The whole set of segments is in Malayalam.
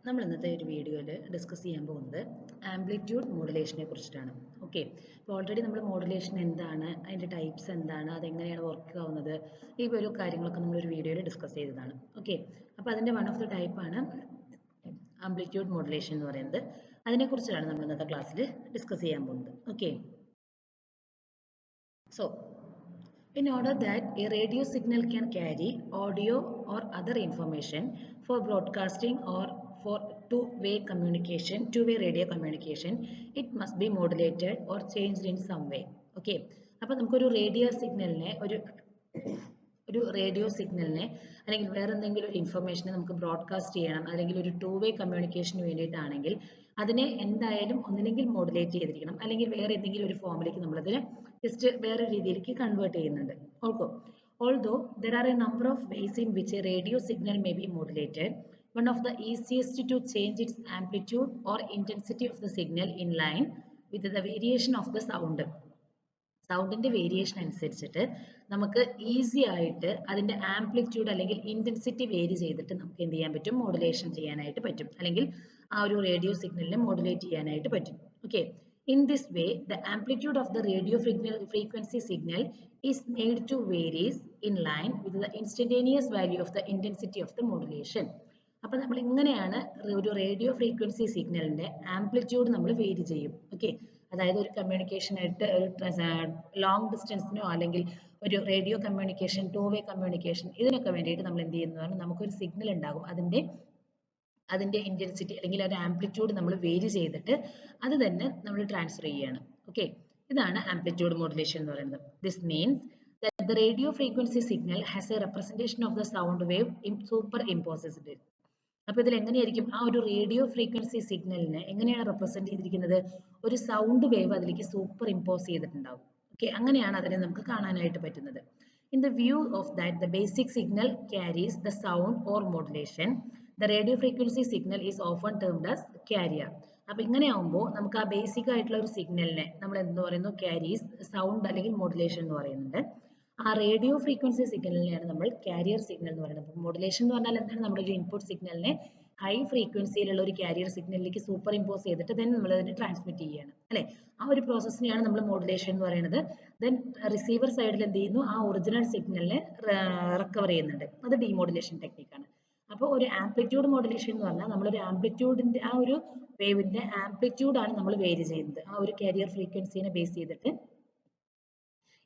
നമ്മൾ ഇന്നത്തെ ഒരു വീഡിയോയിൽ ഡിസ്കസ് ചെയ്യാൻ പോകുന്നത് ആംപ്ലിറ്റ്യൂഡ് മോഡുലേഷനെ കുറിച്ചിട്ടാണ്. ഓക്കെ, അപ്പോൾ ഓൾറെഡി നമ്മൾ മോഡുലേഷൻ എന്താണ്, അതിൻ്റെ ടൈപ്സ് എന്താണ്, അതെങ്ങനെയാണ് വർക്ക് ആവുന്നത്, ഈ ഒരു കാര്യങ്ങളൊക്കെ നമ്മളൊരു വീഡിയോയിൽ ഡിസ്കസ് ചെയ്തതാണ്. ഓക്കെ, അപ്പോൾ അതിൻ്റെ വൺ ഓഫ് ദി ടൈപ്പാണ് ആംപ്ലിറ്റ്യൂഡ് മോഡുലേഷൻ എന്ന് പറയുന്നത്. അതിനെക്കുറിച്ചാണ് നമ്മൾ ഇന്നത്തെ ക്ലാസ്സിൽ ഡിസ്കസ് ചെയ്യാൻ പോകുന്നത്. Okay, so in order that a radio signal can carry audio or other information for broadcasting or for two-way radio communication, it must be modulated or changed in some way. Okay, അപ്പോൾ നമുക്കൊരു റേഡിയോ സിഗ്നലിനെ അല്ലെങ്കിൽ വേറെ എന്തെങ്കിലും ഒരു ഇൻഫർമേഷനെ നമുക്ക് ബ്രോഡ്കാസ്റ്റ് ചെയ്യണം, അല്ലെങ്കിൽ ഒരു ടു വേ കമ്മ്യൂണിക്കേഷന് വേണ്ടിയിട്ടാണെങ്കിൽ അതിനെ എന്തായാലും ഒന്നില്ലെങ്കിൽ മോഡുലേറ്റ് ചെയ്തിരിക്കണം, അല്ലെങ്കിൽ വേറെ എന്തെങ്കിലും ഒരു ഫോമിലേക്ക് നമ്മളതിനെ ജസ്റ്റ് വേറെ രീതിയിലേക്ക് കൺവേർട്ട് ചെയ്യുന്നുണ്ട്. Although there are a number of ways in which a radio signal may be modulated, one of the easiest to change its amplitude or intensity of the signal in line with the variation of the sound. സൗണ്ടിൻ്റെ വേരിയേഷൻ അനുസരിച്ചിട്ട് നമുക്ക് ഈസി ആയിട്ട് അതിൻ്റെ ആംപ്ലിറ്റ്യൂഡ് അല്ലെങ്കിൽ ഇൻറ്റൻസിറ്റി വേരി ചെയ്തിട്ട് നമുക്ക് എന്ത് ചെയ്യാൻ പറ്റും, മോഡുലേഷൻ ചെയ്യാനായിട്ട് പറ്റും, അല്ലെങ്കിൽ ആ ഒരു റേഡിയോ സിഗ്നലിനെ മോഡുലേറ്റ് ചെയ്യാനായിട്ട് പറ്റും. Okay, in this way the amplitude of the radio frequency signal is made to varies in line with the instantaneous value of the intensity of the modulation. അപ്പോൾ നമ്മൾ ഇങ്ങനെയാണ് ഒരു റേഡിയോ ഫ്രീക്വൻസി സിഗ്നലിൻ്റെ ആംപ്ലിറ്റ്യൂഡ് നമ്മൾ വേരി ചെയ്യും. ഓക്കെ, അതായത് ഒരു കമ്മ്യൂണിക്കേഷനായിട്ട് ഒരു ലോങ് ഡിസ്റ്റൻസിനോ അല്ലെങ്കിൽ ഒരു radio communication, to way communication, ഇതിനൊക്കെ വേണ്ടിയിട്ട് നമ്മൾ എന്ത് ചെയ്യുന്നതാണ്, നമുക്കൊരു സിഗ്നൽ ഉണ്ടാകും, അതിൻ്റെ ഇൻറ്റൻസിറ്റി അല്ലെങ്കിൽ ഒരു ആംപ്ലിറ്റ്യൂഡ് നമ്മൾ വേരി ചെയ്തിട്ട് അത് തന്നെ നമ്മൾ ട്രാൻസ്ഫർ ചെയ്യുകയാണ്. ഓക്കെ, ഇതാണ് ആംപ്ലിറ്റ്യൂഡ് മോഡുലേഷൻ എന്ന് പറയുന്നത്. This means that the radio frequency signal has a representation of the sound wave superimposed. അപ്പോൾ ഇതിൽ എങ്ങനെയായിരിക്കും ആ ഒരു റേഡിയോ ഫ്രീക്വൻസി സിഗ്നലിനെ എങ്ങനെയാണ് റെപ്രസെന്റ് ചെയ്തിരിക്കുന്നത്, ഒരു സൗണ്ട് വേവ് അതിലേക്ക് സൂപ്പർ ഇമ്പോസ് ചെയ്തിട്ടുണ്ടാവും. ഓക്കെ, അങ്ങനെയാണ് അതിനെ നമുക്ക് കാണാനായിട്ട് പറ്റുന്നത്. In the view of that the basic signal carries the sound or modulation, the radio frequency signal is often termed as carrier. അപ്പോൾ ഇങ്ങനെ ആവുമ്പോൾ നമുക്ക് ആ ബേസിക് ആയിട്ടുള്ള ഒരു സിഗ്നലിനെ നമ്മൾ എന്ത് പറയുന്നു, ക്യാരീസ് സൗണ്ട് അല്ലെങ്കിൽ മോഡുലേഷൻ എന്ന് പറയുന്നുണ്ട്. ആ റേഡിയോ ഫ്രീക്വൻസി സിഗ്നലിനെയാണ് നമ്മൾ കാരിയർ സിഗ്നൽ എന്ന് പറയുന്നത്. അപ്പോൾ മോഡുലേഷൻ എന്ന് പറഞ്ഞാൽ എന്താണ്, നമ്മുടെ ഒരു ഇൻപുട്ട് സിഗ്നലിനെ ഹൈ ഫ്രീക്വൻസിയിലുള്ള ഒരു കാരിയർ സിഗ്നലിലേക്ക് സൂപ്പർ ഇമ്പോസ് ചെയ്തിട്ട് ദെൻ നമ്മൾ അതിനെ ട്രാൻസ്മിറ്റ് ചെയ്യുകയാണ്, അല്ലേ? ആ ഒരു പ്രോസസ്സിനെയാണ് നമ്മൾ മോഡുലേഷൻ എന്ന് പറയുന്നത്. ദെൻ റിസീവർ സൈഡിൽ എന്ത് ചെയ്യുന്നു, ആ ഒറിജിനൽ സിഗ്നലിനെ റിക്കവർ ചെയ്യുന്നുണ്ട്. അത് ഡീമോഡുലേഷൻ ടെക്നിക്കാണ്. അപ്പോൾ ഒരു ആംപ്ലിറ്റ്യൂഡ് മോഡുലേഷൻ എന്ന് പറഞ്ഞാൽ നമ്മളൊരു ആംപ്ലിറ്റ്യൂഡിൻ്റെ ആ ഒരു വേവിൻ്റെ ആംപ്ലിറ്റ്യൂഡാണ് നമ്മൾ വേരി ചെയ്യുന്നത്. ആ ഒരു കാരിയർ ഫ്രീക്വൻസിനെ ബേസ് ചെയ്തിട്ട്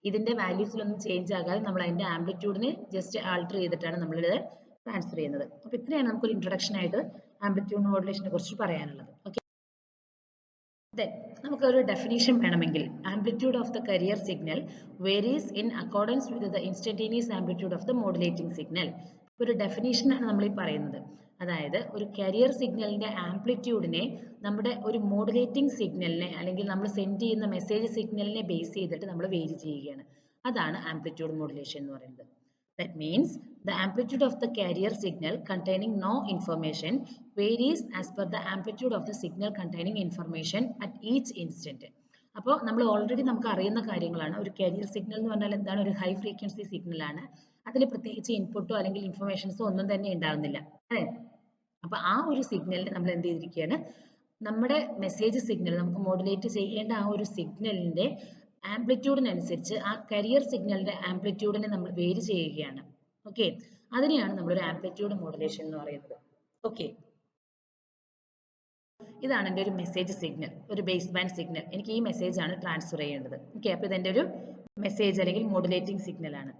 ഇതിൻ്റെ വാല്യൂസിലൊന്നും ചേഞ്ച് ആകാതെ നമ്മൾ അതിൻ്റെ ആംപ്ലിറ്റ്യൂഡിനെ ജസ്റ്റ് ആൾട്ടർ ചെയ്തിട്ടാണ് നമ്മളിത് ട്രാൻസ്ഫർ ചെയ്യുന്നത്. അപ്പോൾ ഇത്രയാണ് നമുക്കൊരു ഇൻട്രൊഡക്ഷൻ ആയിട്ട് ആംപ്ലിറ്റ്യൂഡ് മോഡുലേഷനെ കുറിച്ച് പറയാനുള്ളത്. ഓക്കെ, ദെൻ നമുക്കൊരു ഡെഫിനേഷൻ വേണമെങ്കിൽ amplitude of the carrier signal varies in accordance with the instantaneous amplitude of the modulating signal. ഒരു ഡെഫിനേഷനാണ് നമ്മൾ ഈ പറയുന്നത്. അതായത് ഒരു കാരിയർ സിഗ്നലിൻ്റെ ആംപ്ലിറ്റ്യൂഡിനെ നമ്മുടെ ഒരു മോഡുലേറ്റിംഗ് സിഗ്നലിനെ അല്ലെങ്കിൽ നമ്മൾ സെൻഡ് ചെയ്യുന്ന മെസ്സേജ് സിഗ്നലിനെ ബേസ് ചെയ്തിട്ട് നമ്മൾ വേരി ചെയ്യുകയാണ്. അതാണ് ആംപ്ലിറ്റ്യൂഡ് മോഡുലേഷൻ എന്ന് പറയുന്നത്. That means the amplitude of the carrier signal containing no information varies as per the amplitude of the signal containing information at each instant. അപ്പോൾ നമ്മൾ ഓൾറെഡി നമുക്ക് അറിയുന്ന കാര്യങ്ങളാണ്. ഒരു കാരിയർ സിഗ്നൽ എന്ന് പറഞ്ഞാൽ എന്താണ്, ഒരു ഹൈ ഫ്രീക്വൻസി സിഗ്നലാണ്. അതിൽ പ്രത്യേകിച്ച് ഇൻപുട്ടോ അല്ലെങ്കിൽ ഇൻഫർമേഷൻസോ ഒന്നും തന്നെ ഉണ്ടാകുന്നില്ല, അല്ലേ? അപ്പോൾ ആ ഒരു സിഗ്നലിനെ നമ്മൾ എന്ത് ചെയ്തിരിക്കുകയാണ്, നമ്മുടെ മെസ്സേജ് സിഗ്നൽ നമുക്ക് മോഡുലേറ്റ് ചെയ്യേണ്ട ആ ഒരു സിഗ്നലിൻ്റെ ആംപ്ലിറ്റ്യൂഡിനനുസരിച്ച് ആ കരിയർ സിഗ്നലിൻ്റെ ആംപ്ലിറ്റ്യൂഡിനെ നമ്മൾ വേരി ചെയ്യുകയാണ്. ഓക്കെ, അതിനെയാണ് നമ്മളൊരു ആംപ്ലിറ്റ്യൂഡ് മോഡുലേഷൻ എന്ന് പറയുന്നത്. ഓക്കെ, ഇതാണ് എൻ്റെ ഒരു മെസ്സേജ് സിഗ്നൽ, ഒരു ബേസ് ബാൻഡ് സിഗ്നൽ. എനിക്ക് ഈ മെസ്സേജ് ആണ് ട്രാൻസ്ഫർ ചെയ്യേണ്ടത്. ഓക്കെ, അപ്പോൾ ഇതെൻ്റെ ഒരു മെസ്സേജ് അല്ലെങ്കിൽ മോഡുലേറ്റിംഗ് സിഗ്നലാണ്.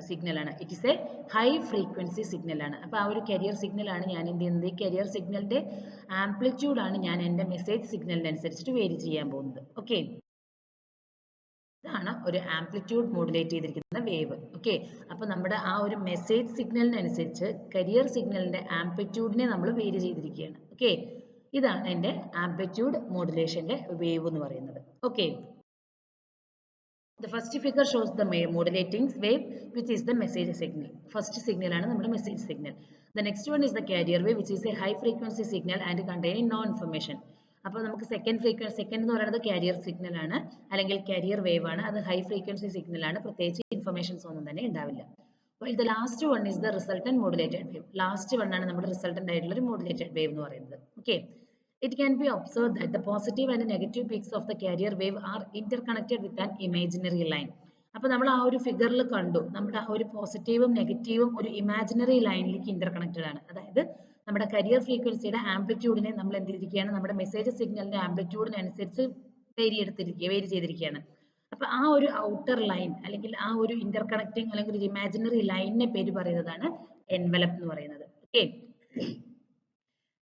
സിഗ്നലാണ്, it is A high frequency സിഗ്നലാണ്. അപ്പോൾ ആ ഒരു കരിയർ സിഗ്നലാണ് ഞാൻ എന്ത് ചെയ്യുന്നത്, ഈ കരിയർ സിഗ്നലിൻ്റെ ആംപ്ലിറ്റ്യൂഡാണ് ഞാൻ എൻ്റെ മെസ്സേജ് സിഗ്നലിനനുസരിച്ചിട്ട് വേരി ചെയ്യാൻ പോകുന്നത്. ഓക്കെ, ഇതാണ് ഒരു ആംപ്ലിറ്റ്യൂഡ് മോഡുലേറ്റ് ചെയ്തിരിക്കുന്ന വേവ്. ഓക്കെ, അപ്പോൾ നമ്മുടെ ആ ഒരു മെസ്സേജ് സിഗ്നലിനനുസരിച്ച് കരിയർ സിഗ്നലിൻ്റെ ആംപ്ലിറ്റ്യൂഡിനെ നമ്മൾ വേരി ചെയ്തിരിക്കുകയാണ്. ഓക്കെ, ഇതാണ് എൻ്റെ ആംപ്ലിറ്റ്യൂഡ് മോഡുലേഷൻ്റെ വേവ് എന്ന് പറയുന്നത്. Okay, the first figure shows the modulating wave, which is the message signal. First signal ആണ് നമ്മുടെ message signal. The next one is the carrier wave, which is a high frequency signal and containing no information. അപ്പോൾ നമുക്ക് സെക്കൻഡ് എന്ന് പറയുന്നത് കാരിയർ സിഗ്നൽ ആണ്, അല്ലെങ്കിൽ കാരിയർ വേവ് ആണ്. അത് ഹൈ ഫ്രീക്വൻസി സിഗ്നൽ ആണ്, പ്രത്യേകിച്ച് ഇൻഫർമേഷൻസ് ഒന്നും തന്നെ ഉണ്ടാവില്ല. while the last one is the resultant modulated wave. Last one ആണ് നമ്മുടെ resultant ആയിട്ടുള്ള ഒരു modulated wave എന്ന് പറയുന്നത്. Okay. It can be observed that the positive and negative peaks of the carrier wave are interconnected with an imaginary line. അപ്പോൾ നമ്മൾ ആ ഒരു ഫിഗറിൽ കണ്ടു നമ്മുടെ ആ ഒരു പോസിറ്റീവും നെഗറ്റീവും ഒരു ഇമാജിനറി ലൈനിലേക്ക് ഇന്റർകണക്റ്റഡ് ആണ്. അതായത് നമ്മുടെ കരിയർ ഫ്രീക്വൻസിയുടെ ആംപ്ലിറ്റ്യൂഡിനെ നമ്മൾ എന്ത് ചെയ്തിരിക്കുകയാണ്, നമ്മുടെ മെസ്സേജ് സിഗ്നലിന്റെ ആംപ്ലിറ്റ്യൂഡിനനുസരിച്ച് വേരി ചെയ്തിരിക്കുകയാണ്. അപ്പൊ ആ ഒരു ഔട്ടർ ലൈൻ അല്ലെങ്കിൽ ആ ഒരു ഇന്റർകണക്റ്റിംഗ് അല്ലെങ്കിൽ ഒരു ഇമാജിനറി ലൈനിനെ പേര് പറയുന്നതാണ് എൻവലപ്പ് എന്ന് പറയുന്നത്. Okay,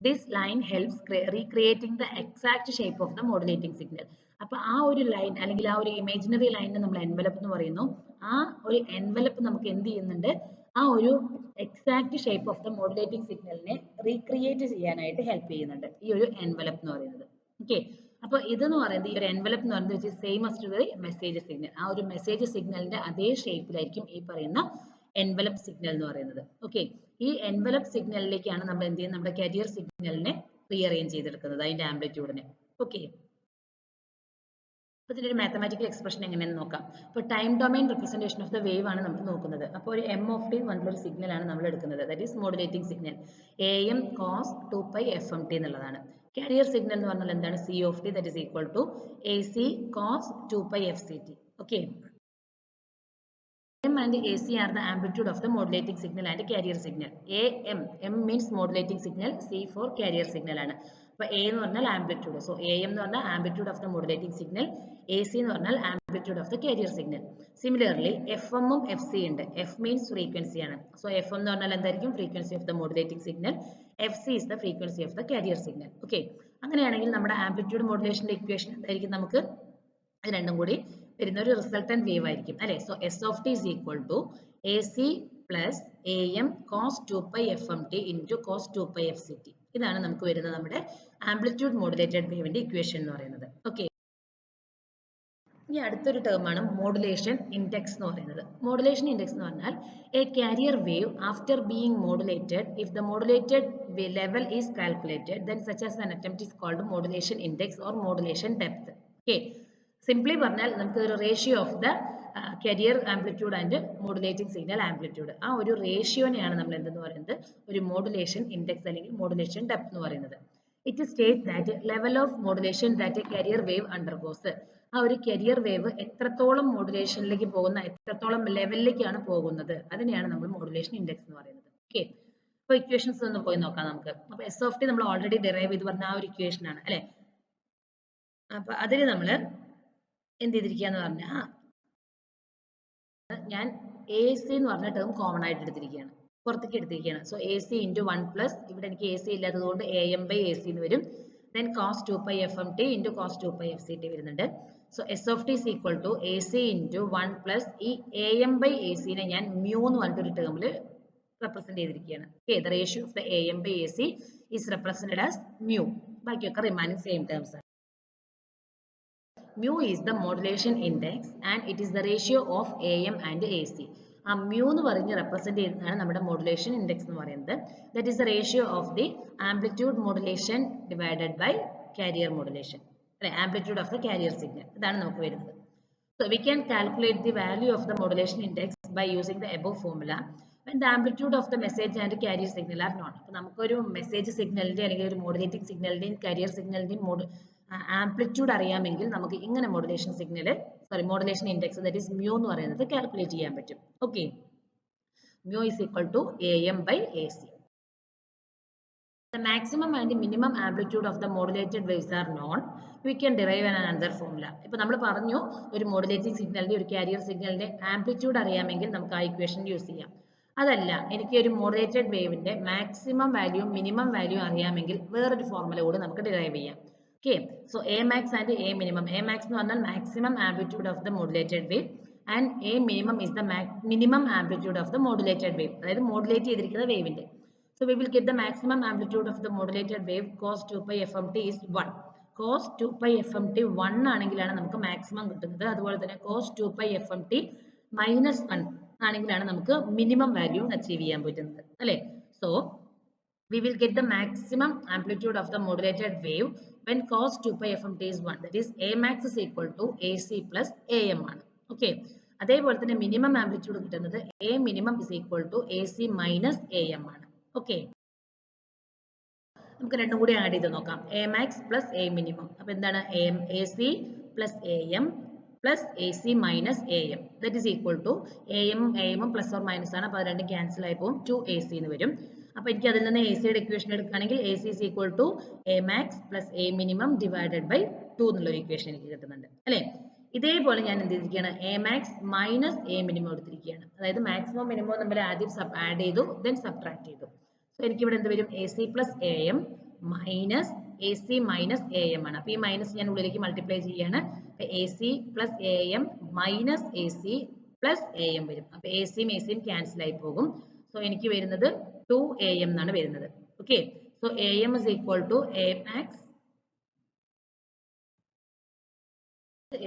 this line helps recreating the exact shape of the modulating signal. അപ്പൊ ആ ഒരു ലൈൻ അല്ലെങ്കിൽ ആ ഒരു ഇമാജിനറി ലൈനിനെ നമ്മൾ എൻവലപ്പ് എന്ന് പറയുന്നു. ആ ഒരു എൻവലപ്പ് നമുക്ക് എന്ത് ചെയ്യുന്നുണ്ട്, ആ ഒരു exact shape of the modulating സിഗ്നലിനെ റീക്രിയേറ്റ് ചെയ്യാനായിട്ട് ഹെൽപ്പ് ചെയ്യുന്നുണ്ട് ഈ ഒരു എൻവലപ്പ് എന്ന് പറയുന്നത്. ഓക്കെ, അപ്പൊ ഇതെന്ന് പറയുന്നത് ഈ ഒരു എൻവലപ്പ് എന്ന് പറയുന്നത് same as to the message signal. ആ ഒരു മെസ്സേജ് സിഗ്നലിന്റെ അതേ ഷേപ്പിലായിരിക്കും ഈ പറയുന്ന എൻവലപ്പ് സിഗ്നൽ എന്ന് പറയുന്നത്. ഓക്കെ, ഈ എൻവലപ്പ് സിഗ്നലിലേക്കാണ് നമ്മൾ എന്ത് ചെയ്യുന്നത്, നമ്മുടെ കരിയർ സിഗ്നലിനെ റീഅറേഞ്ച് ചെയ്തെടുക്കുന്നത് അതിന്റെ ആംപ്ലിറ്റ്യൂഡിനെ. ഓക്കെ, അപ്പോൾ ഇതിന്റെ ഒരു മാത്തമാറ്റിക്കൽ എക്സ്പ്രഷൻ എങ്ങനെയെന്ന് നോക്കാം. ഇപ്പോൾ time domain representation of the wave ആണ് നമ്മൾ നോക്കുന്നത്. അപ്പോൾ ഒരു എം ഓഫ് ടി വന്നിട്ടുള്ള ഒരു സിഗ്നൽ ആണ് നമ്മൾ എടുക്കുന്നത്. That is modulating signal AM cos 2π FMT എന്നുള്ളതാണ്. കാരിയർ സിഗ്നൽ എന്ന് പറഞ്ഞാൽ എന്താണ്, C of t that is equal to AC cos 2π FCT. Okay, M and AC are the amplitude of the modulating signal and carrier signal. M means modulating signal, C for carrier signal ആണ്. അപ്പോൾ A എന്ന് പറഞ്ഞാൽ ആംപ്ലിറ്റ്യൂഡ്, സോ AM എന്ന് പറഞ്ഞാൽ amplitude of the modulating signal, AC എന്ന് പറഞ്ഞാൽ amplitude of the carrier signal. Similarly FM ഉം FC ഉണ്ട്. F means ഫ്രീക്വൻസി ആണ്, സോ FM എന്ന് പറഞ്ഞാൽ എന്തായിരിക്കും, frequency of the modulating signal, FC is the frequency of the carrier signal. Okay, അങ്ങനെയാണെങ്കിൽ നമ്മുടെ ആംപ്ലിറ്റ്യൂഡ് മോഡുലേഷന്റെ ഇക്വേഷൻ എന്തായിരിക്കും, നമുക്ക് ഇത് രണ്ടും കൂടി വരുന്ന ഒരു റിസൾട്ടന്റ് വേവ് ആയിരിക്കും അല്ലെ. So S of t is equal to AC plus AM cos 2π FMT into cos 2π FCT. ഇതാണ് നമുക്ക് വരുന്ന നമ്മുടെ ആംപ്ലിറ്റ്യൂഡ് മോഡുലേറ്റഡ് വേവിന്റെ ഇക്വേഷൻ എന്ന് പറയുന്നത്. ഓക്കെ, ഇനി അടുത്തൊരു ടേം ആണ് മോഡുലേഷൻ ഇൻഡെക്സ് എന്ന് പറയുന്നത്. മോഡുലേഷൻ ഇൻഡെക്സ് എന്ന് പറഞ്ഞാൽ a carrier wave after being modulated, if the modulated level is calculated, then such as an attempt is called modulation index or modulation depth. Okay, simply പറഞ്ഞാൽ നമുക്ക് ഒരു ratio of the carrier amplitude and modulating signal amplitude, ആ ഒരു റേഷ്യോനെയാണ് നമ്മൾ എന്തെന്ന് പറയുന്നത്, ഒരു മോഡുലേഷൻ ഇൻഡെക്സ് അല്ലെങ്കിൽ മോഡുലേഷൻ ഡെപ്ത് എന്ന് പറയുന്നത്. It state that level of modulation that a carrier wave undergoes, ആ ഒരു കരിയർ വേവ് എത്രത്തോളം മോഡുലേഷനിലേക്ക് പോകുന്ന, എത്രത്തോളം ലെവലിലേക്കാണ് പോകുന്നത്, അതിനെയാണ് നമ്മൾ മോഡുലേഷൻ ഇൻഡെക്സ് എന്ന് പറയുന്നത്. ഓക്കെ, അപ്പോൾ ഇക്വേഷൻസ് ഒന്ന് പോയി നോക്കാം നമുക്ക്. അപ്പോൾ S of t നമ്മൾ ഓൾറെഡി ഡിറൈവ് ചെയ്ത് പറഞ്ഞ ആ ഒരു ഇക്വേഷൻ ആണ് അല്ലെ. അപ്പൊ അതിൽ നമ്മൾ എന്ത് ചെയ്തിരിക്കുകയെന്ന് പറഞ്ഞാൽ ഞാൻ AC എന്ന് പറഞ്ഞ ടേം കോമൺ ആയിട്ട് എടുത്തിരിക്കുകയാണ്, പുറത്തേക്ക് എടുത്തിരിക്കുകയാണ്. സോ AC ഇൻറ്റു 1 പ്ലസ്, ഇവിടെ എനിക്ക് AC ഇല്ലാത്തത് കൊണ്ട് AM ബൈ AC എന്ന് വരും. Then cos 2π FMT into cos 2π FCT വരുന്നുണ്ട്. So S of t is equal to AC ഇൻറ്റു 1 പ്ലസ് ഈ AM ബൈ AC നെ ഞാൻ മ്യൂ എന്ന് പറഞ്ഞിട്ടൊരു ടേമിൽ റെപ്രസെന്റ് ചെയ്തിരിക്കുകയാണ്. Okay, the ratio of the AM by AC is represented as mu. ബാക്കിയൊക്കെ റിമൈനിങ് സെയിം ടേംസ് ആണ്. Mu is the modulation index and it is the ratio of AM and AC. ആ മ്യൂ എന്ന് പറഞ്ഞ് റെപ്രസെന്റ് ചെയ്യുന്നതാണ് നമ്മുടെ മോഡുലേഷൻ ഇൻഡെക്സ് എന്ന് പറയുന്നത്. That is the ratio of the amplitude modulation divided by carrier modulation അല്ലെ, amplitude of the carrier signal, ഇതാണ് നമുക്ക് വരുന്നത്. So we can calculate the value of the modulation index by using the above formula when the amplitude of the message and carrier signal are known. അപ്പോൾ നമുക്കൊരു മെസ്സേജ് സിഗ്നലിന്റെ അല്ലെങ്കിൽ ഒരു മോഡുലേറ്റിംഗ് സിഗ്നലിന്റെയും കാരിയർ സിഗ്നലിന്റെയും ആംപ്ലിറ്റ്യൂഡ് അറിയാമെങ്കിൽ നമുക്ക് ഇങ്ങനെ modulation index that is mu എന്ന് പറയുന്നത് കാൽക്കുലേറ്റ് ചെയ്യാൻ പറ്റും. Okay, mu is equal to AM by AC. The maximum and minimum amplitude of the modulated waves are known. We can derive another formula. ഇപ്പോൾ നമ്മൾ പറഞ്ഞു ഒരു മോഡുലേറ്റിംഗ് സിഗ്നലിന്റെ ഒരു കാരിയർ സിഗ്നലിന്റെ ആംപ്ലിറ്റ്യൂഡ് അറിയാമെങ്കിൽ നമുക്ക് ആ ഇക്വേഷൻ യൂസ് ചെയ്യാം. അതല്ല, എനിക്ക് ഒരു മോഡുലേറ്റഡ് വേവിന്റെ മാക്സിമം വാല്യൂ മിനിമം വാല്യൂ അറിയാമെങ്കിൽ വേറൊരു ഫോർമുല കൂടി നമുക്ക് ഡിറൈവ് ചെയ്യാം. Okay, so A max and A minimum. A max എന്ന് പറഞ്ഞാൽ maximum amplitude of the modulated wave and A minimum is the minimum amplitude of the modulated wave. അതായത് മോഡുലേറ്റ് ചെയ്തിരിക്കുന്ന വേവിന്റെ. So we will get the maximum amplitude of the modulated wave cos 2π FMT is 1. Cos 2π FMT 1 ആണെങ്കിലാണ് നമുക്ക് മാക്സിമം കിട്ടുന്നത്. അതുപോലെ തന്നെ cos 2π FMT മൈനസ് 1 ആണെങ്കിലാണ് നമുക്ക് മിനിമം വാല്യൂ അച്ചീവ് ചെയ്യാൻ പറ്റുന്നത് അല്ലേ. So we will get the maximum amplitude of the modulated wave when cos 2π FMT is 1. That is A max is equal to AC plus AM ആണ്. ഓക്കെ, അതേപോലെ തന്നെ മിനിമം ആംപ്ലിറ്റ്യൂഡ് കിട്ടുന്നത് A minimum is equal to A C minus A M ആണ്. ഓക്കെ, നമുക്ക് രണ്ടും കൂടി ആഡ് ചെയ്ത് നോക്കാം. A max plus A minimum. അപ്പൊ എന്താണ് A C plus A M plus A C minus A M that is equal to A M plus or minus ആണ്. അപ്പൊ അത് രണ്ടും ക്യാൻസൽ ആയി പോകും. 2ac എന്ന് വരും. അപ്പൊ എനിക്ക് അതിൽ നിന്ന് എ സിയുടെ ഇക്വേഷൻ എടുക്കുകയാണെങ്കിൽ A C is equal to A max plus A minimum divided by 2 എന്നുള്ള ഒരു ഇക്വേഷൻ എനിക്ക് കിട്ടുന്നുണ്ട് അല്ലെ. ഇതേപോലെ ഞാൻ എന്ത് ചെയ്തിരിക്കുകയാണ്, a max minus a minimum എടുത്തിരിക്കുകയാണ്. അതായത് മാക്സിമം മിനിമം നമ്മൾ ആദ്യം ആഡ് ചെയ്തു, ദെൻ സബ്ട്രാക്ട് ചെയ്തു. സോ എനിക്ക് ഇവിടെ എന്ത് വരും, A C plus A M minus A C minus A M ആണ്. അപ്പൊ ഈ മൈനസ് ഞാൻ ഉള്ളിലേക്ക് മൾട്ടിപ്ലൈ ചെയ്യാണ്. A C plus A M minus A C plus A M വരും. അപ്പൊ എ സിയും ക്യാൻസൽ ആയി പോകും. സോ എനിക്ക് വരുന്നത് 2am എന്നാണ് വരുന്നത്. Okay, so am is equal to a max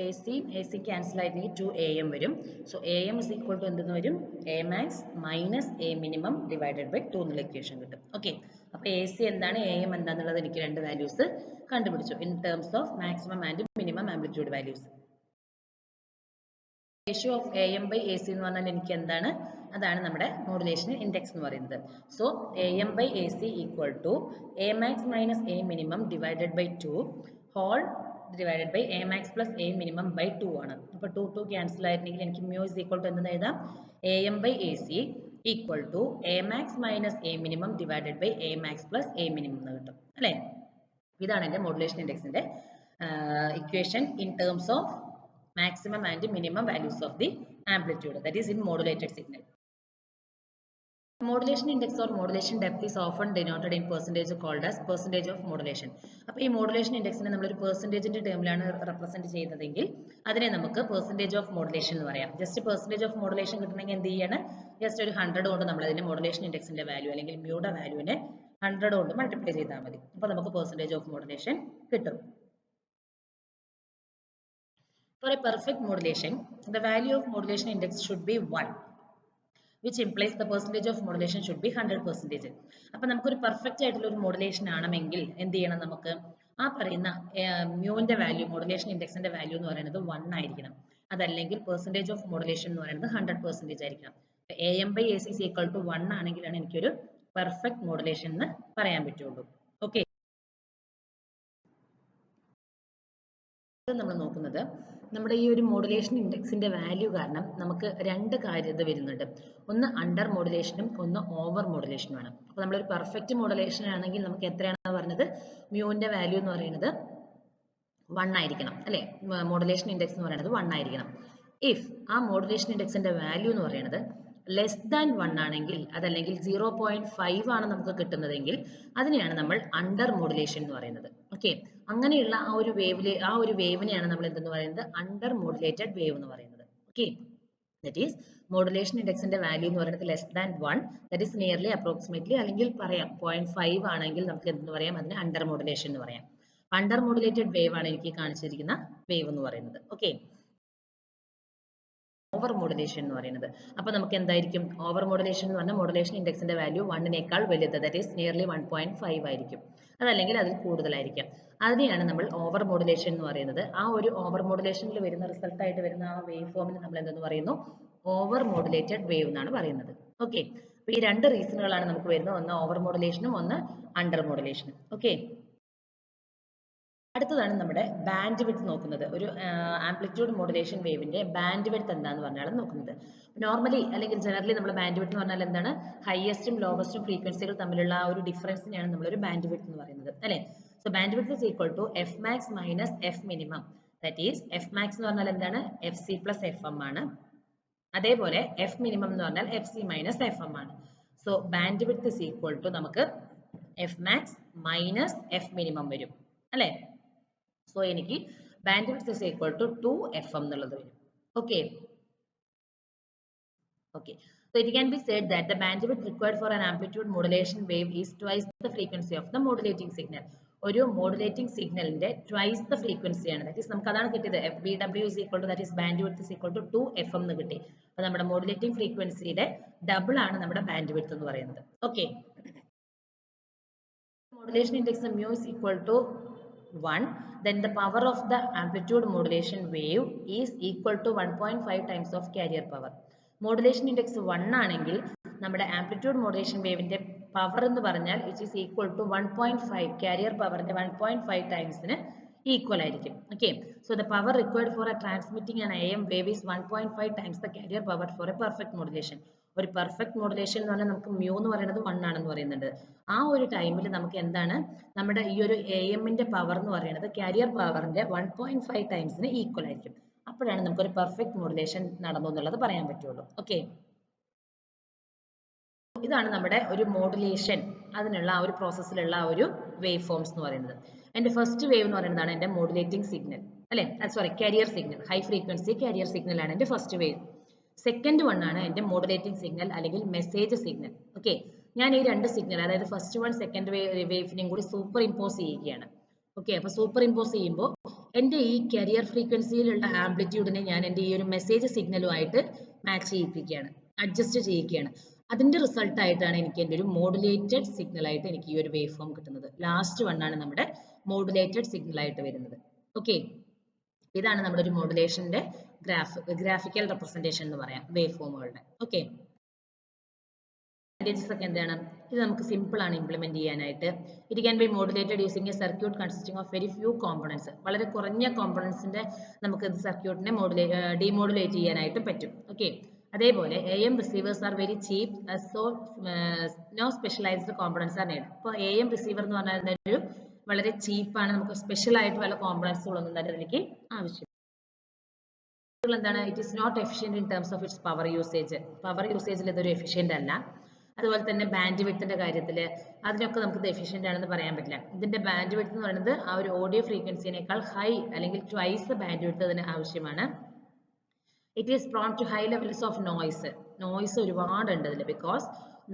AC cancel ആയിട്ട് 2am വരും. So am is equal to എന്തെന്ന് വരും, a max minus a minimum divided by 2 എന്നുള്ള ഇക്വേഷൻ കിട്ടും. ഓക്കെ, അപ്പൊ AC എന്താണ് am എന്താണെന്നുള്ളത് എനിക്ക് രണ്ട് വാല്യൂസ് കണ്ടുപിടിച്ചു in terms of maximum and minimum amplitude values. Ratio of am by AC എന്ന് പറഞ്ഞാൽ എനിക്ക് എന്താണ്, അതാണ് നമ്മുടെ മോഡുലേഷൻ ഇൻഡെക്സ് എന്ന് പറയുന്നത്. So am by AC equal to a max minus a minimum divided by 2 whole divided by a max plus a minimum by 2 ആണ്. അപ്പോൾ 2 ക്യാൻസൽ ആയിട്ടുണ്ടെങ്കിൽ എനിക്ക് മ്യൂ ഇസ് ഈക്വൽ ടു എന്തെന്ന് എഴുതാം, am by AC equal to a max minus a minimum divided by a max plus a minimum എന്ന് കിട്ടും അല്ലേ. ഇതാണ് എൻ്റെ മോഡുലേഷൻ ഇൻഡെക്സിന്റെ equation in terms of maximum and minimum values of the amplitude, that is in modulated signal. Modulation index or modulation depth is often denoted in percentage called as percentage of modulation. അപ്പോൾ ഈ modulation index നെ നമ്മൾ ഒരു പെർസെന്റേജിന്റെ ടേമിലാണ് റെപ്രസെന്റ് ചെയ്യുന്നതെങ്കിൽ അതിനെ നമുക്ക് പെർസെന്റേജ് ഓഫ് മോഡുലേഷൻ എന്ന് പറയാം. ജസ്റ്റ് പെർസെന്റേജ് ഓഫ് മോഡുലേഷൻ കിട്ടണമെങ്കിൽ എന്ത് ചെയ്യാണ്, ജസ്റ്റ് ഒരു 100 കൊണ്ട് നമ്മൾ അതിന്റെ മോഡുലേഷൻ ഇൻഡെക്സിന്റെ വാല്യൂ അല്ലെങ്കിൽ മ്യൂയുടെ വാല്യൂവിനെ 100 കൊണ്ട് മൾട്ടിപ്ലൈ ചെയ്താൽ മതി. അപ്പോൾ നമുക്ക് പെർസെന്റേജ് ഓഫ് മോഡുലേഷൻ കിട്ടും. For a perfect modulation, the value of modulation index should be 1, which implies the percentage of modulation should be 100%. അപ്പോൾ നമുക്കൊരു പെർഫെക്റ്റ് ആയിട്ടുള്ള ഒരു മോഡുലേഷൻ ആണെങ്കിൽ എന്ത് ചെയ്യണം, നമുക്ക് ആ പറയുന്ന മ്യൂവിന്റെ വാല്യൂ, മോഡുലേഷൻ ഇൻഡെക്സിന്റെ വാല്യൂ എന്ന് പറയുന്നത് 1 ആയിരിക്കണം. അതല്ലെങ്കിൽ പെർസെന്റേജ് ഓഫ് മോഡുലേഷൻ എന്ന് പറയുന്നത് 100% ആയിരിക്കണം. am by ac is equal to 1 ആണെങ്കിലാണ് എനിക്കൊരു പെർഫെക്റ്റ് മോഡുലേഷൻ എന്ന് പറയാൻ പറ്റുള്ളൂ. ഓക്കെ, നമ്മൾ നോക്കുന്നത് നമ്മുടെ ഈ ഒരു മോഡുലേഷൻ ഇൻഡെക്സിന്റെ വാല്യൂ കാരണം നമുക്ക് രണ്ട് കാര്യത വരുന്നുണ്ട്. ഒന്ന് അണ്ടർ മോഡുലേഷനും ഒന്ന് ഓവർ മോഡുലേഷനുമാണ്. അപ്പോൾ നമ്മളൊരു പെർഫെക്റ്റ് മോഡുലേഷൻ ആണെങ്കിൽ നമുക്ക് എത്രയാണെന്ന് പറഞ്ഞത്, മ്യൂവിന്റെ വാല്യൂ എന്ന് പറയുന്നത് 1 ആയിരിക്കണം അല്ലെ. മോഡുലേഷൻ ഇൻഡെക്സ് എന്ന് പറയുന്നത് 1 ആയിരിക്കണം. ഇഫ് ആ മോഡുലേഷൻ ഇൻഡെക്സിന്റെ വാല്യൂ എന്ന് പറയുന്നത് ലെസ് ദാൻ 1 ആണെങ്കിൽ, അതല്ലെങ്കിൽ 0.5 ആണ് നമുക്ക് കിട്ടുന്നതെങ്കിൽ അതിനെയാണ് നമ്മൾ അണ്ടർ മോഡുലേഷൻ എന്ന് പറയുന്നത്. ഓക്കെ, അങ്ങനെയുള്ള ആ ഒരു വേവിനെയാണ് നമ്മൾ എന്തെന്ന് പറയുന്നത്, അണ്ടർ മോഡുലേറ്റഡ് വേവ് എന്ന് പറയുന്നത്. ഓക്കെ, ദറ്റ് ഈസ് മോഡുലേഷൻ ഇൻഡെക്സിന്റെ വാല്യൂ എന്ന് പറയുന്നത് less than 1, that is nearly approximately, അല്ലെങ്കിൽ പറയാം 0.5 ആണെങ്കിൽ നമുക്ക് എന്തെന്ന് പറയാം, അതിന് അണ്ടർ മോഡുലേഷൻ എന്ന് പറയാം. അണ്ടർ മോഡുലേറ്റഡ് വേവ് ആണ് എനിക്ക് കാണിച്ചിരിക്കുന്ന വേവ് എന്ന് പറയുന്നത്. ഓക്കെ, ഓവർ മോഡുലേഷൻ എന്ന് പറയുന്നത്, അപ്പൊ നമുക്ക് എന്തായിരിക്കും, ഓവർ മോഡുലേഷൻ എന്ന് പറഞ്ഞാൽ മോഡുലേഷൻ ഇൻഡെക്സിന്റെ വാല്യൂ 1നേക്കാൾ വലുത്, ദാറ്റ് ഈസ് നിയർലി 1.5 ആയിരിക്കും, അതല്ലെങ്കിൽ അതിൽ കൂടുതലായിരിക്കാം. അതിനെയാണ് നമ്മൾ ഓവർ മോഡുലേഷൻ എന്ന് പറയുന്നത്. ആ ഒരു ഓവർ മോഡുലേഷനിൽ വരുന്ന റിസൾട്ട് ആയിട്ട് വരുന്ന ആ വേവ് ഫോമിന് നമ്മൾ എന്തെന്ന് പറയുന്നു, ഓവർ മോഡുലേറ്റഡ് വേവ് എന്നാണ് പറയുന്നത്. ഓക്കെ, അപ്പൊ ഈ രണ്ട് റീസണുകളാണ് നമുക്ക് വരുന്നത്, ഒന്ന് ഓവർ മോഡുലേഷനും ഒന്ന് അണ്ടർ മോഡുലേഷനും. ഓക്കെ, അടുത്തതാണ് നമ്മുടെ ബാൻഡ് വിഡ്ത്ത് നോക്കുന്നത്. ഒരു ആംപ്ലിറ്റ്യൂഡ് മോഡുലേഷൻ വേവിന്റെ ബാൻഡ് വിഡ്ത്ത് എന്താന്ന് പറഞ്ഞാൽ നോക്കുന്നത്. നോർമലി അല്ലെങ്കിൽ ജനറലി നമ്മൾ ബാൻഡ് വിഡ്ത്ത് എന്ന് പറഞ്ഞാൽ എന്താണ്, ഹയസ്റ്റും ലോവസ്റ്റും ഫ്രീക്വൻസികൾ തമ്മിലുള്ള ആ ഒരു ഡിഫറൻസിനെയാണ് നമ്മളൊരു ബാൻഡ് വിഡ്ത്ത് എന്ന് പറയുന്നത് അല്ലെ. So bandwidth is equal to f max minus f minimum, that is f max എന്ന് പറഞ്ഞാൽ എന്താണ്, f c plus f m ആണ്. അതേപോലെ എഫ് മിനിമം എന്ന് പറഞ്ഞാൽ f c minus f m ആണ്. So bandwidth is equal to നമുക്ക് f max minus f minimum വരും അല്ലെ. സോ എനിക്ക് bandwidth is equal to 2fm എന്നുള്ളത് വരും. Okay, so it can be said that the bandwidth required for an amplitude modulation wave is twice the frequency of the modulating signal. ഒരു മോഡുലേറ്റിംഗ് സിഗ്നലിന്റെ ട്വൈസ് ദ ഫ്രീക്വൻസി ആണ്. ദാറ്റ് ഈസ് നമുക്ക് അതാണ് കിട്ടിയത്, FBW is equal to, that is bandwidth is equal to 2fm എന്ന് കിട്ടി. അപ്പോൾ നമ്മുടെ മോഡുലേറ്റിംഗ് ഫ്രീക്വൻസിയുടെ ഡബിൾ ആണ് നമ്മുടെ ബാൻഡ്വിഡ്ത്ത് എന്ന് പറയുന്നത്. Okay, modulation index mu is equal to 1, then the power of the amplitude modulation wave is equal to 1.5 times of carrier power. Modulation index 1 ആണെങ്കിൽ നമ്മുടെ ആംപ്ലിറ്റ്യൂഡ് മോഡുലേഷൻ വേവിന്റെ പവർ എന്ന് പറഞ്ഞാൽ it is equal to 1.5 carrier പവറിന്റെ 1.5 ടൈംസിന് ഈക്വൽ ആയിരിക്കും. Okay, so the power required for a transmitting an AM wave is 1.5 times the carrier power for a perfect modulation. ഒരു പെർഫെക്റ്റ് മോഡുലേഷൻ എന്ന് പറഞ്ഞാൽ നമുക്ക് മ്യൂ എന്ന് പറയുന്നത് 1 ആണെന്ന് പറയുന്നുണ്ട്. ആ ഒരു ടൈമിൽ നമുക്ക് എന്താണ് നമ്മുടെ ഈ ഒരു AMന്റെ പവർ എന്ന് പറയുന്നത് കാരിയർ പവറിന്റെ 1.5 ടൈംസിന് ഈക്വൽ ആയിരിക്കും. അപ്പോഴാണ് നമുക്കൊരു പെർഫെക്റ്റ് മോഡുലേഷൻ നടന്നു എന്നുള്ളത് പറയാൻ പറ്റുള്ളൂ. ഓക്കെ, ഇതാണ് നമ്മുടെ ഒരു മോഡുലേഷൻ അതിനുള്ള ആ ഒരു പ്രോസസ്സിലുള്ള ആ ഒരു വേവ് ഫോംസ് എന്ന് പറയുന്നത്. എൻ്റെ ഫസ്റ്റ് വേവ് എന്ന് പറയുന്നതാണ് എൻ്റെ മോഡുലേറ്റിംഗ് സിഗ്നൽ അല്ലെ, sorry carrier signal, high frequency carrier signal ആണ് എൻ്റെ ഫസ്റ്റ് വേവ്. സെക്കൻഡ് വൺ ആണ് എൻ്റെ മോഡുലേറ്റിംഗ് സിഗ്നൽ അല്ലെങ്കിൽ മെസ്സേജ് സിഗ്നൽ. ഓക്കെ, ഞാൻ ഈ രണ്ട് സിഗ്നൽ അതായത് ഫസ്റ്റ് വൺ സെക്കൻഡ് വേവിനെയും കൂടി സൂപ്പർ ഇമ്പോസ് ചെയ്യുകയാണ്. ഓക്കെ, അപ്പോൾ സൂപ്പർ ഇമ്പോസ് ചെയ്യുമ്പോൾ എൻ്റെ ഈ കാരിയർ ഫ്രീക്വൻസിയിലുള്ള ആംപ്ലിറ്റ്യൂഡിനെ ഞാൻ എൻ്റെ ഈ ഒരു മെസ്സേജ് സിഗ്നലുമായിട്ട് മാച്ച് ചെയ്യിപ്പിക്കുകയാണ്, അഡ്ജസ്റ്റ് ചെയ്യുകയാണ്. അതിന്റെ റിസൾട്ട് ആയിട്ടാണ് എനിക്ക് എൻ്റെ ഒരു മോഡുലേറ്റഡ് സിഗ്നൽ ആയിട്ട് എനിക്ക് ഈ ഒരു വേവ് ഫോം കിട്ടുന്നത്. ലാസ്റ്റ് വൺ ആണ് നമ്മുടെ മോഡുലേറ്റഡ് സിഗ്നൽ ആയിട്ട് വരുന്നത്. ഓക്കെ, ഇതാണ് നമ്മുടെ ഒരു മോഡുലേഷന്റെ ഗ്രാഫിക്കൽ റെപ്രസെന്റേഷൻ എന്ന് പറയാം വേവ് ഫോമുകളുടെ. ഓക്കെ, അഡ്വാൻറ്റേജസ് ഒക്കെ എന്താണ്? ഇത് നമുക്ക് സിമ്പിൾ ആണ് ഇംപ്ലിമെന്റ് ചെയ്യാനായിട്ട്. It can be modulated using A circuit consisting of very few components. വളരെ കുറഞ്ഞ കോമ്പണൻസിന്റെ നമുക്ക് സർക്യൂട്ടിനെ ഡിമോഡുലേറ്റ് ചെയ്യാനായിട്ട് പറ്റും. ഓക്കെ, അതേപോലെ AM receivers are very cheap, so no specialized components are need. ഇപ്പോൾ AM റിസീവർ എന്ന് പറഞ്ഞാൽ ഒരു വളരെ ചീപ്പാണ്, നമുക്ക് സ്പെഷ്യൽ ആയിട്ട് വല്ല കോമ്പണൻസുകളൊന്നും തന്നെ അതിലേക്ക് ആവശ്യം. എന്താണ്? It is not efficient in terms of its power usage. Power യൂസേജിൽ ഇതൊരു എഫിഷ്യൻ്റ് അല്ല. അതുപോലെ തന്നെ ബാൻഡ് വിഡ്ത്തിന്റെ കാര്യത്തിൽ അതിനൊക്കെ നമുക്ക് എഫിഷ്യൻ്റ് ആണെന്ന് പറയാൻ പറ്റില്ല. ഇതിന്റെ ബാൻഡ് വിഡ്ത്ത് എന്ന് പറയുന്നത് ആ ഒരു ഓഡിയോ ഫ്രീക്വൻസിനേക്കാൾ ഹൈ അല്ലെങ്കിൽ ട്വൈസ് ബാൻഡ് വിഡ്ത്ത് അതിന് ആവശ്യമാണ്. It is prone to high levels of noise ഒരുപാടുണ്ട് ഇതിൽ. Because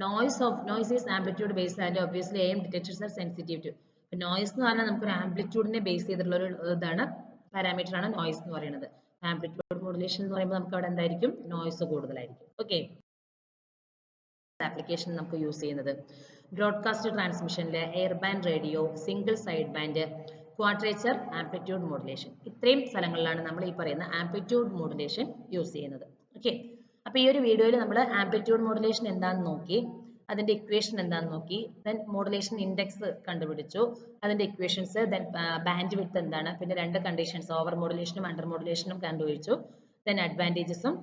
noise is amplitude based and obviously AM detectors are sensitive to. Noise എന്ന് പറഞ്ഞാൽ നമുക്കൊരു ആംപ്ലിറ്റ്യൂഡിനെ ബേസ് ചെയ്തിട്ടുള്ള ഒരു ഇതാണ്, പാരാമീറ്റർ ആണ് നോയ്സ് എന്ന് പറയുന്നത്. ആംപ്ലിറ്റ്യൂഡ് മോഡുലേഷൻ എന്ന് പറയുമ്പോൾ നമുക്ക് അവിടെ എന്തായിരിക്കും? നോയ്സ് കൂടുതലായിരിക്കും. ഓക്കെ, ആപ്ലിക്കേഷൻ നമുക്ക് യൂസ് ചെയ്യുന്നത് ബ്രോഡ്കാസ്റ്റ് ട്രാൻസ്മിഷനിലെ air band radio, single side band, quadrature, amplitude modulation, ഇത്രയും സ്ഥലങ്ങളിലാണ് നമ്മൾ ഈ പറയുന്ന ആംപ്ലിറ്റ്യൂഡ് മോഡുലേഷൻ യൂസ് ചെയ്യുന്നത്. ഓക്കെ, അപ്പോൾ ഈ ഒരു വീഡിയോയിൽ നമ്മൾ ആംപ്ലിറ്റ്യൂഡ് മോഡുലേഷൻ എന്താണെന്ന് നോക്കി, അതിന്റെ ഇക്വേഷൻ എന്താണെന്ന് നോക്കി, ദെൻ മോഡുലേഷൻ ഇൻഡെക്സ് കണ്ടുപിടിച്ചു, അതിന്റെ ഇക്വേഷൻസ്, ദെൻ ബാൻഡ് വിഡ്ത്ത് എന്താണ്, പിന്നെ രണ്ട് കണ്ടീഷൻസ് ഓവർ മോഡുലേഷനും അണ്ടർ മോഡുലേഷനും കണ്ടുപിടിച്ചു, ദെൻ അഡ്വാൻറ്റേജസും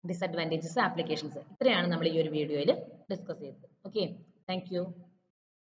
ഡിസഡ്വാൻറ്റേജസ്, ആപ്ലിക്കേഷൻസ്, ഇത്രയാണ് നമ്മൾ ഈ ഒരു വീഡിയോയിൽ ഡിസ്കസ് ചെയ്തത്. Okay, thank you.